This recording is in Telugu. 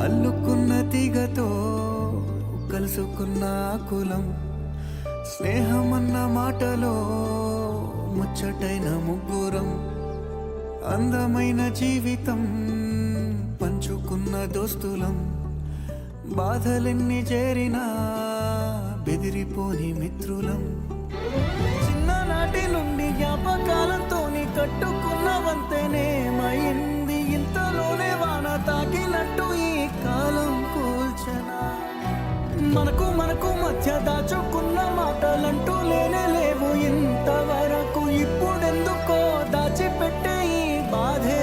అల్లుకున్న తీగతో కలుసుకున్న కులం, స్నేహమన్న మాటలో ముచ్చటైన ముగ్గురం, అందమైన జీవితం పంచుకున్న దోస్తులం, బాధలెన్ని చేరినా బెదిరిపోని మిత్రులం. చిన్ననాటి నుండి జ్ఞాపకాలతోని కట్టుకున్న వంతెనేమైంది, ఇంతలోనే వాన తాకినట్టు ఈ కాలం కూల్చనా. మనకు మధ్య దాచుకున్న మాటలంటూ లేనే లేవు ఇంతవరకు, ఇప్పుడెందుకో దాచిపెట్టే ఈ బాధే